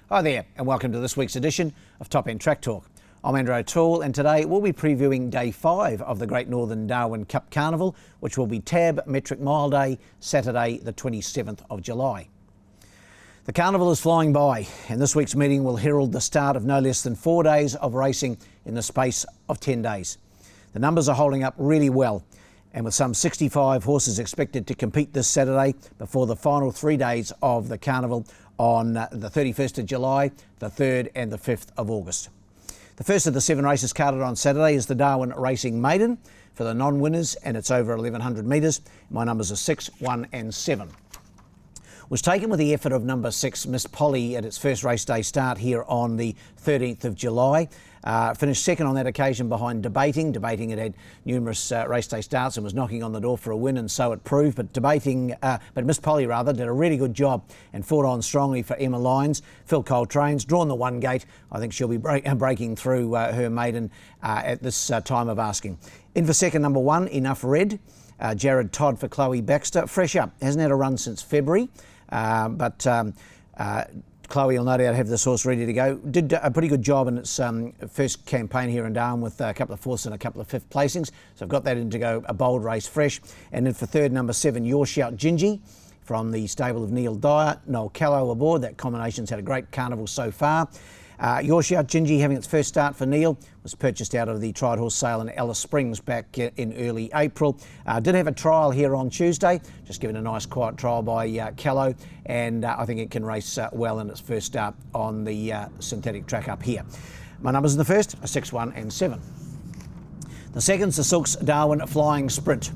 Hi there and welcome to this week's edition of Top End Track Talk. I'm Andrew O'Toole and today we'll be previewing Day 5 of the Great Northern Darwin Cup Carnival, which will be Tab Metric Mile Day, Saturday the 27th of July. The carnival is flying by and this week's meeting will herald the start of no less than 4 days of racing in the space of 10 days. The numbers are holding up really well, and with some 65 horses expected to compete this Saturday before the final 3 days of the carnival on the 31st of July, the 3rd and the 5th of August. The first of the 7 races carded on Saturday is the Darwin Racing Maiden for the non-winners, and it's over 1100 metres. My numbers are 6, 1 and 7. Was taken with the effort of number 6, Miss Polly, at its first race day start here on the 13th of July. Finished second on that occasion behind Debating. Debating had numerous race day starts and was knocking on the door for a win, and so it proved. But Miss Polly did a really good job and fought on strongly for Emma Lyons. Phil Coltrane's drawn the one gate. I think she'll be breaking through her maiden at this time of asking. In for second, number 1, Enough Red. Jared Todd for Chloe Baxter. Fresh up, hasn't had a run since February. Chloe will no doubt have this horse ready to go. Did a pretty good job in its first campaign here in Darwin with a couple of fourths and a couple of fifth placings. So I've got that in to go a bold race fresh. And then for third, number 7, Your Shout Gingy from the stable of Neil Dyer. Noel Callow aboard. That combination's had a great carnival so far. Your Shout Gingy, having its first start for Neil, was purchased out of the tried horse sale in Alice Springs back in early April. Did have a trial here on Tuesday, just given a nice quiet trial by Callow, and I think it can race well in its first start on the synthetic track up here. My numbers in the first are 6, 1 and 7. The second's the Silks Darwin Flying Sprint.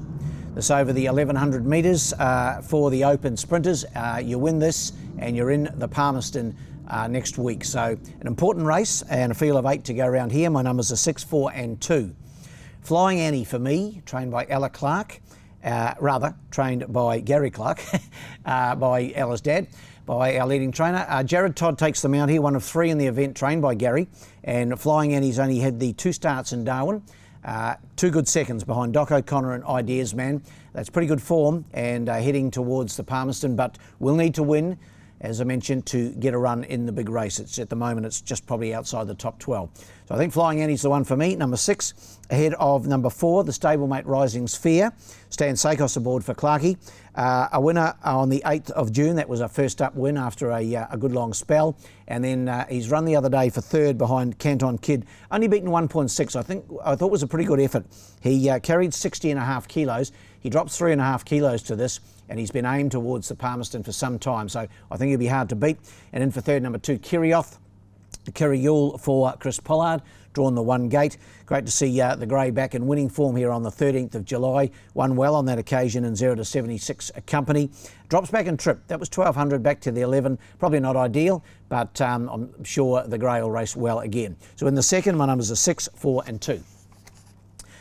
This over the 1100 metres for the open sprinters. You win this and you're in the Palmerston next week. So an important race and a field of 8 to go around here. My numbers are 6, 4 and 2. Flying Annie for me, trained by Ella Clark, trained by Gary Clark, by Ella's dad, by our leading trainer. Jared Todd takes the mount here, one of 3 in the event, trained by Gary. And Flying Annie's only had the 2 starts in Darwin. 2 good seconds behind Doc O'Connor and Ideas Man. That's pretty good form and heading towards the Palmerston, but will need to win, as I mentioned, to get a run in the big race. At the moment, it's just probably outside the top 12. So I think Flying Annie's the one for me. Number 6, ahead of number 4, the stablemate Rising Sphere. Stan Sakos aboard for Clarkey. A winner on the 8th of June. That was a first up win after a good long spell. And then he's run the other day for third behind Canton Kid. Only beaten 1.6. I thought was a pretty good effort. He carried 60.5 kilos. He dropped 3.5 kilos to this, and he's been aimed towards the Palmerston for some time, so I think he'll be hard to beat. And in for third, number 2, Kirioth. Kiriyul for Chris Pollard, drawn the one gate. Great to see the grey back in winning form here on the 13th of July. Won well on that occasion in 0 to 76 company. Drops back in trip. That was 1200 back to the 11. Probably not ideal, but I'm sure the grey will race well again. So in the second, my numbers are 6, 4 and 2.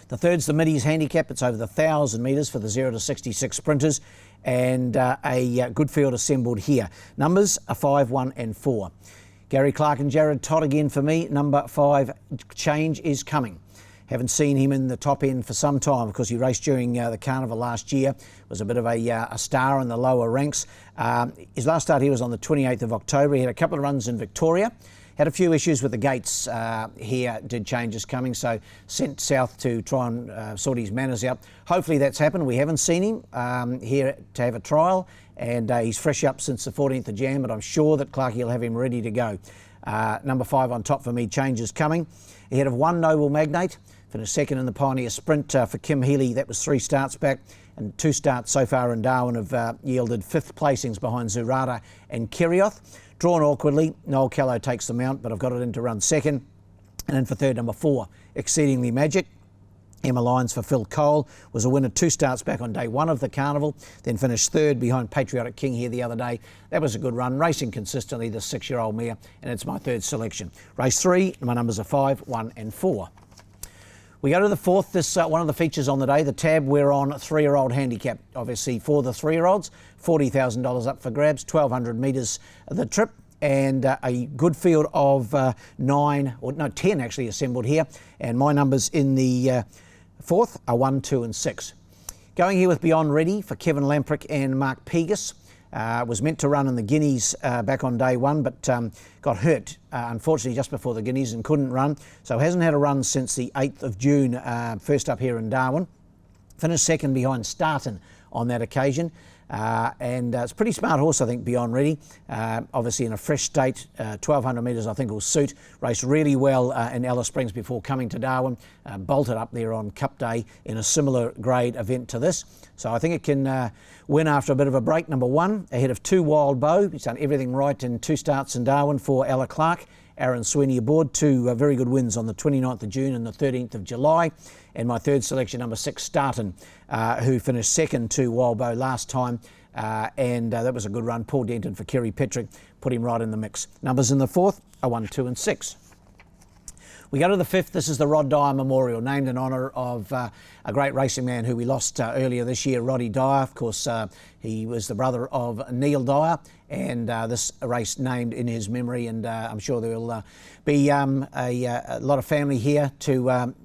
The third's the Middies Handicap. It's over the 1,000 metres for the 0 to 66 sprinters, and a good field assembled here. Numbers are 5, 1 and 4. Gary Clark and Jared Todd again for me. Number 5, Change is Coming. Haven't seen him in the top end for some time because he raced during the carnival last year. Was a bit of a star in the lower ranks. His last start here was on the 28th of October. He had a couple of runs in Victoria. Had a few issues with the gates here, did Changes Coming, so sent south to try and sort his manners out. Hopefully that's happened. We haven't seen him here to have a trial, and he's fresh up since the 14th of Jan, but I'm sure that Clarkey will have him ready to go. Number 5 on top for me, Changes Coming. Ahead of 1, Noble Magnate, finished second in the Pioneer Sprint for Kim Healy. That was 3 starts back, and 2 starts so far in Darwin have yielded 5th placings behind Zurata and Kirioth. Drawn awkwardly, Noel Callow takes the mount, but I've got it in to run second. And then for third, number 4, Exceedingly Magic. Emma Lyons for Phil Cole, was a winner 2 starts back on day 1 of the carnival, then finished third behind Patriotic King here the other day. That was a good run, racing consistently, the 6-year-old mare, and it's my third selection. Race 3, my numbers are 5, 1 and 4. We go to the fourth, this one of the features on the day, the tab. We're on 3-year-old handicap, obviously for the 3-year-olds, $40,000 up for grabs, 1,200 metres the trip, and a good field of 10 actually assembled here, and my numbers in the fourth are 1, 2 and 6. Going here with Beyond Ready for Kevin Lamprick and Mark Pegas. Was meant to run in the Guineas back on day one, but got hurt, unfortunately, just before the Guineas and couldn't run. So hasn't had a run since the 8th of June, first up here in Darwin. Finished second behind Starton on that occasion. And it's a pretty smart horse, I think, Beyond Ready. Obviously in a fresh state, 1200 metres I think will suit. Raced really well in Alice Springs before coming to Darwin. Bolted up there on Cup Day in a similar grade event to this. So I think it can win after a bit of a break. Number one, ahead of 2 Wild Bow. He's done everything right in 2 starts in Darwin for Ella Clark. Aaron Sweeney aboard, 2 very good wins on the 29th of June and the 13th of July. And my third selection, number 6, Starton, who finished second to Wild Bow last time. And that was a good run. Paul Denton for Kerry Petrick, put him right in the mix. Numbers in the fourth are 1, 2 and 6. We go to the fifth. This is the Rod Dyer Memorial, named in honour of a great racing man who we lost earlier this year, Roddy Dyer. Of course, he was the brother of Neil Dyer, and this race named in his memory. And I'm sure there will be a lot of family here to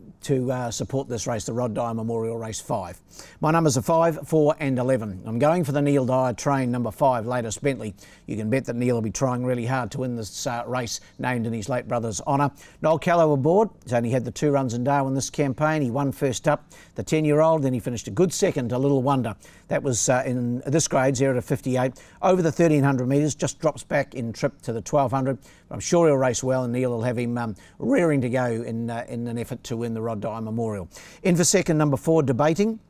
support this race, the Rod Dyer Memorial Race 5. My numbers are 5, 4 and 11. I'm going for the Neil Dyer train, number 5, Latest Bentley. You can bet that Neil will be trying really hard to win this race named in his late brother's honour. Noel Callow aboard. He's only had the 2 runs in Darwin this campaign. He won first up, the 10-year-old, then he finished a good second to Little Wonder. That was in this grade, 0 to 58. Over the 1300 metres, just drops back in trip to the 1200. But I'm sure he'll race well, and Neil will have him rearing to go in an effort to win the Rod Dyer Memorial. In for second, number 4, Debating.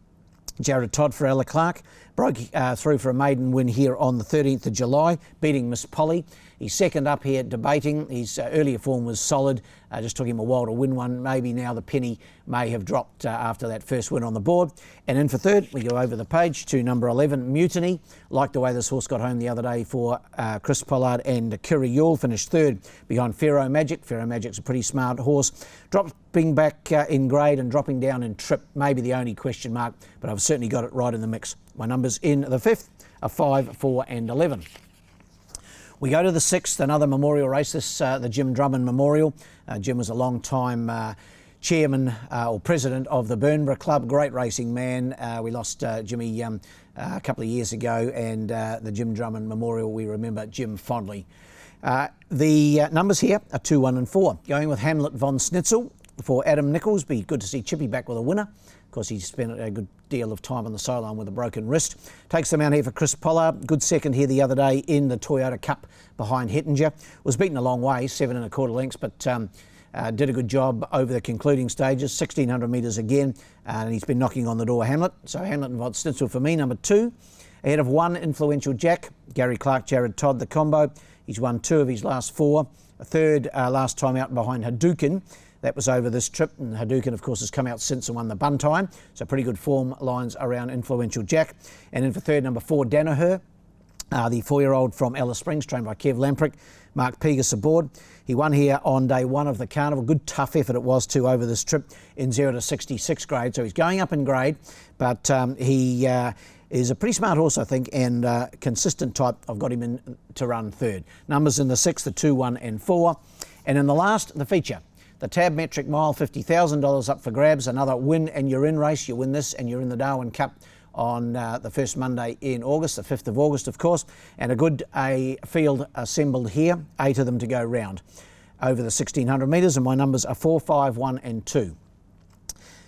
Jared Todd for Ella Clark. Broke through for a maiden win here on the 13th of July, beating Miss Polly. He's second up here, Debating. His earlier form was solid. Just took him a while to win one. Maybe now the penny may have dropped after that first win on the board. And in for third, we go over the page to number 11, Mutiny. Like the way this horse got home the other day for Chris Pollard and Kiri Yule. Finished third behind Pharaoh Magic. Pharaoh Magic's a pretty smart horse. Dropping back in grade and dropping down in trip, maybe the only question mark, but I've certainly got it right in the mix. My numbers in the fifth are 5, 4 and 11. We go to the sixth, another memorial race, this the Jim Drummond Memorial. Jim was a long time chairman or president of the Burnborough Club, great racing man. We lost Jimmy a couple of years ago, and the Jim Drummond Memorial, we remember Jim fondly. The numbers here are 2, 1 and 4. Going with Hamlet von Snitzel for Adam Nichols. Be good to see Chippy back with a winner. Of course, he spent a good deal of time on the sideline with a broken wrist. Takes them out here for Chris Pollard. Good second here the other day in the Toyota Cup behind Hettinger. Was beaten a long way, 7 1/4 lengths, but did a good job over the concluding stages. 1600 metres again, and he's been knocking on the door, Hamlet. So Hamlet and von Snitzel for me, number 2. Ahead of 1, Influential Jack. Gary Clark, Jared Todd, the combo. He's won 2 of his last 4. A third last time out behind Hadouken. That was over this trip, and Hadouken, of course, has come out since and won the bun time. So pretty good form lines around Influential Jack. And in for third, number 4, Danaher, the 4-year-old from Alice Springs, trained by Kev Lamprick. Mark Pegas aboard. He won here on day 1 of the carnival. Good tough effort it was too over this trip in 0 to 66 grade. So he's going up in grade, but he is a pretty smart horse, I think, and consistent type. I've got him in to run third. Numbers in the 6th are 2, 1 and 4. And in the last, the feature. The Tab Metric Mile, $50,000 up for grabs. Another win and you're in race. You win this and you're in the Darwin Cup on the first Monday in August, the 5th of August, of course. And a good field assembled here, 8 of them to go round over the 1600 metres. And my numbers are 4, 5, 1 and 2.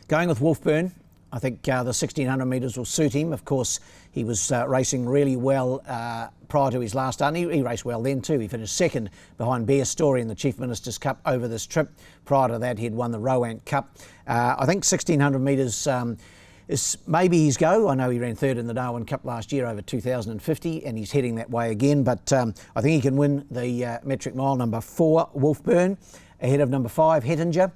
Going with Wolfburn. I think the 1600 metres will suit him. Of course, he was racing really well prior to his last start. He raced well then too. He finished second behind Bear Story in the Chief Minister's Cup over this trip. Prior to that, he'd won the Rowant Cup. I think 1600 metres is maybe his go. I know he ran third in the Darwin Cup last year over 2050, and he's heading that way again. But I think he can win the metric mile. Number 4, Wolfburn, ahead of number 5, Hettinger.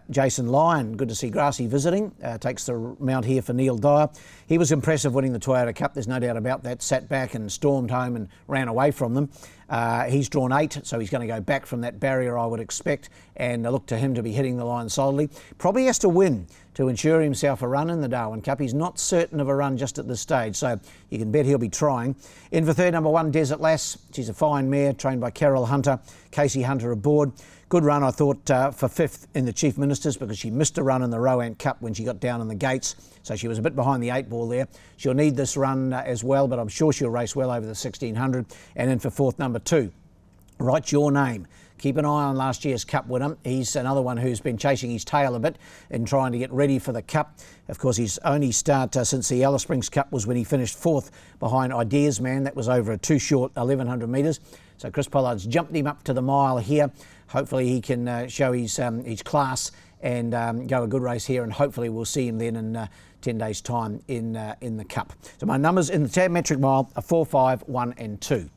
Jason Lyon, good to see Grassy visiting, takes the mount here for Neil Dyer. He was impressive winning the Toyota Cup, there's no doubt about that. Sat back and stormed home and ran away from them. He's drawn 8, so he's going to go back from that barrier, I would expect, and I look to him to be hitting the line solidly. Probably has to win to ensure himself a run in the Darwin Cup. He's not certain of a run just at this stage, so you can bet he'll be trying. In for third, number 1, Desert Lass. She's a fine mare, trained by Carol Hunter, Casey Hunter aboard. Good run, I thought, for 5th in the Chief Ministers, because she missed a run in the Rowan Cup when she got down in the gates, so she was a bit behind the 8 ball there. She'll need this run as well, but I'm sure she'll race well over the 1600. And in for 4th, number 2, Write Your Name. Keep an eye on last year's Cup winner. He's another one who's been chasing his tail a bit in trying to get ready for the Cup. Of course, his only start since the Alice Springs Cup was when he finished 4th behind Ideas Man. That was over a too short 1100 metres. So Chris Pollard's jumped him up to the mile here. Hopefully he can show his class and go a good race here, and hopefully we'll see him then in 10 days' time in the Cup. So my numbers in the Tab Metric Mile are 4, 5, 1 and 2.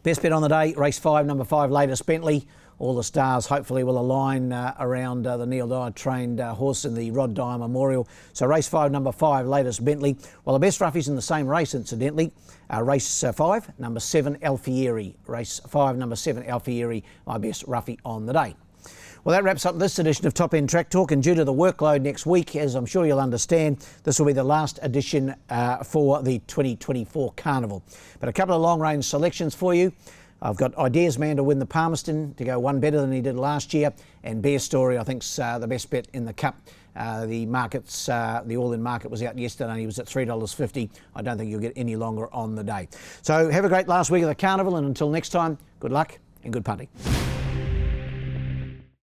Best bet on the day, race 5, number 5, Latest Bentley. All the stars hopefully will align around the Neil Dyer trained horse in the Rod Dyer Memorial. So race 5, number 5, Latest Bentley. Well, the best roughies in the same race, incidentally. Race 5, number 7, Alfieri. Race 5, number 7, Alfieri, my best roughie on the day. Well, that wraps up this edition of Top End Track Talk, and due to the workload next week, as I'm sure you'll understand, this will be the last edition for the 2024 Carnival. But a couple of long-range selections for you. I've got Ideas Man to win the Palmerston, to go one better than he did last year, and Bear Story, I think's the best bet in the Cup. The markets, the all-in market was out yesterday and he was at $3.50. I don't think you'll get any longer on the day. So have a great last week of the Carnival, and until next time, good luck and good punting.